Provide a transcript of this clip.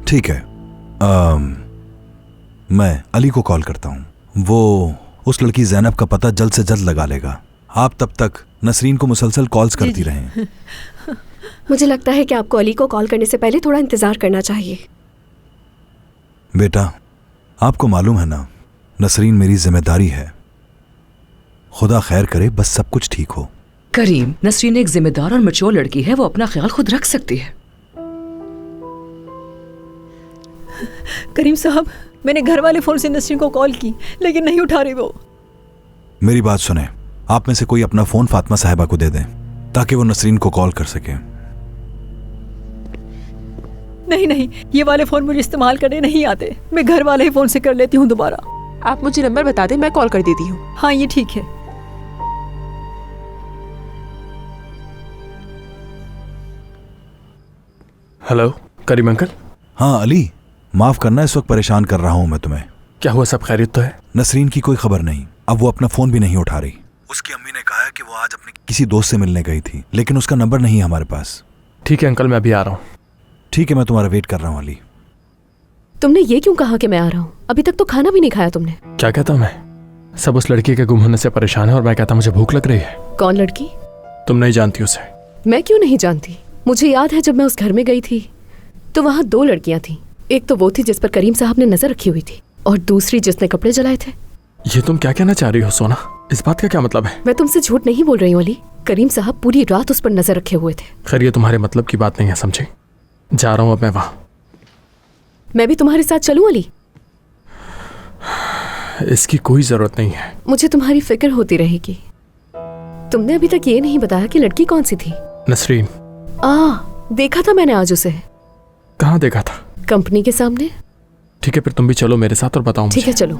ठीक है, मैं अली को कॉल करता हूँ। वो उस लड़की ज़ैनब का पता जल्द से जल्द लगा लेगा। आप तब तक नसरीन को मुसलसल कॉल्स करती रहें। मुझे लगता है कि आपको अली को कॉल करने से पहले थोड़ा इंतजार करना चाहिए। बेटा, आपको मालूम है ना, नसरीन मेरी जिम्मेदारी है। खुदा खैर करे, बस सब कुछ ठीक हो। करीम, नसरीन एक जिम्मेदार और मैच्योर लड़की है, वो अपना ख्याल खुद रख सकती है। करीम साहब, मैंने घर वाले फोन से नसरीन को कॉल की लेकिन नहीं उठा रही वो। मेरी बात सुने, आप में से कोई अपना फोन फातिमा साहिबा को दे दें ताकि वो नसरीन को कॉल कर सके। नहीं नहीं, ये वाले फोन मुझे इस्तेमाल करने नहीं आते। मैं घर वाले ही फोन से कर लेती हूँ दोबारा। आप मुझे नंबर बता दें, मैं कॉल कर देती हूँ। हाँ, ये ठीक है। हेलो करीम अंकल। हाँ अली, माफ करना, इस वक्त परेशान कर रहा हूँ मैं तुम्हें। क्या हुआ, सब खैरियत तो है? नसरीन की कोई खबर नहीं। अब वो अपना फोन भी नहीं उठा रही। उसकी अम्मी ने कहा कि वो आज अपने किसी दोस्त से मिलने गई थी, लेकिन उसका नंबर नहीं है हमारे पास। ठीक है अंकल, मैं अभी आ रहा हूँ। ठीक है, मैं तुम्हारा वेट कर रहा हूँ अली। तुमने ये क्यों कहा कि मैं आ रहा हूँ? अभी तक तो खाना भी नहीं खाया तुमने। क्या कहता मैं? सब उस लड़की के गुम होने से परेशान है और मैं कहता मुझे भूख लग रही है। कौन लड़की? तुम नहीं जानती उसे। मैं क्यों नहीं जानती? मुझे याद है जब मैं उस घर में गई थी तो वहाँ 2 लड़कियाँ थीं। एक तो वो थी जिस पर करीम साहब ने नजर रखी हुई थी, और दूसरी जिसने कपड़े जलाए थे। ये तुम क्या कहना चाह रही हो सोना? इस बात का क्या मतलब है? मैं तुमसे झूठ नहीं बोल रही हूँ अली। करीम साहब पूरी रात उस पर नजर रखे हुए थे। खैर, ये तुम्हारे मतलब की बात नहीं है, समझे? जा रहा हूँ अब मैं वहाँ। मैं भी तुम्हारे साथ चलूं अली? इसकी कोई जरूरत नहीं है। मुझे तुम्हारी फिक्र होती रहेगी। तुमने अभी तक ये नहीं बताया कि लड़की कौन सी थी? नसरीन। देखा था मैंने आज उसे। कहाँ देखा था? कंपनी के सामने। ठीक है, फिर तुम भी चलो मेरे साथ और बताओ। ठीक है, चलो।